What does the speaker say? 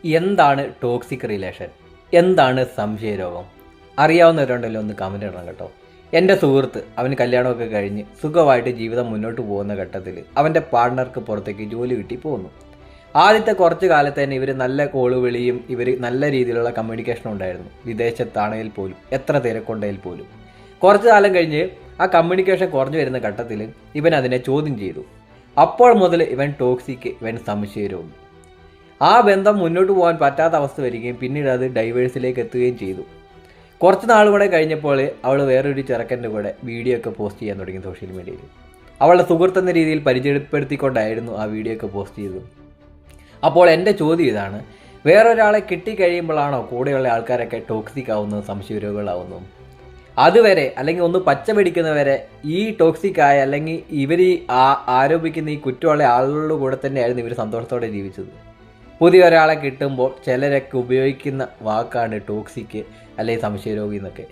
എന്താണ് toxic relation? എന്താണ് സംശയരോഗം? അറിയാവുന്നവരുണ്ടല്ലോ ഒന്ന് കമൻ്റ് ഇടണം കേട്ടോ. എൻ്റെ സുഹൃത്ത് അവന് കല്യാണമൊക്കെ കഴിഞ്ഞ് സുഖമായിട്ട് ജീവിതം മുന്നോട്ട് പോകുന്ന ഘട്ടത്തിൽ അവൻ്റെ പാർട്ട്ണർക്ക് പുറത്തേക്ക് ജോലി കിട്ടി പോകുന്നു. ആദ്യത്തെ കുറച്ച് കാലത്ത് തന്നെ ഇവർ നല്ല കോള് വിളിയും ഇവർ നല്ല രീതിയിലുള്ള കമ്മ്യൂണിക്കേഷനും ഉണ്ടായിരുന്നു. വിദേശത്താണെങ്കിൽ പോലും എത്ര തിരക്കുണ്ടെങ്കിൽ പോലും കുറച്ച് കാലം കഴിഞ്ഞ് ആ കമ്മ്യൂണിക്കേഷൻ കുറഞ്ഞു വരുന്ന ഘട്ടത്തിൽ ഇവൻ അതിനെ ചോദ്യം ചെയ്തു. അപ്പോൾ മുതൽ ഇവൻ ടോക്സിക്, ഇവൻ സംശയരോഗി. ആ ബന്ധം മുന്നോട്ട് പോകാൻ പറ്റാത്ത അവസ്ഥ വരികയും പിന്നീട് അത് ഡൈവേഴ്സിലേക്ക് എത്തുകയും ചെയ്തു. കുറച്ച് നാൾ കൂടെ കഴിഞ്ഞപ്പോൾ അവൾ വേറൊരു ചെറുക്കൻ്റെ കൂടെ വീഡിയോ ഒക്കെ പോസ്റ്റ് ചെയ്യാൻ തുടങ്ങി സോഷ്യൽ മീഡിയയിൽ. അവളുടെ സുഹൃത്തെന്ന രീതിയിൽ പരിചയപ്പെടുത്തിക്കൊണ്ടായിരുന്നു ആ വീഡിയോ ഒക്കെ പോസ്റ്റ് ചെയ്തത്. അപ്പോൾ എൻ്റെ ചോദ്യം ഇതാണ്, വേറൊരാളെ കിട്ടിക്കഴിയുമ്പോഴാണോ കൂടെയുള്ള ആൾക്കാരൊക്കെ ടോക്സിക് ആവുന്നതും സംശയരോഗികളാവുന്നതും? അതുവരെ അല്ലെങ്കിൽ ഒന്ന് പച്ച പിടിക്കുന്നവരെ ഈ ടോക്സിക്കായ അല്ലെങ്കിൽ ഇവർ ആരോപിക്കുന്ന ഈ കുറ്റമുള്ള ആളുകളുടെ കൂടെ തന്നെയായിരുന്നു ഇവർ സന്തോഷത്തോടെ ജീവിച്ചത്. പുതിയ ഒരാളെ കിട്ടുമ്പോൾ ചിലരൊക്കെ ഉപയോഗിക്കുന്ന വാക്കാണ് ടോക്സിക് അല്ലെങ്കിൽ സംശയരോഗി എന്നൊക്കെ.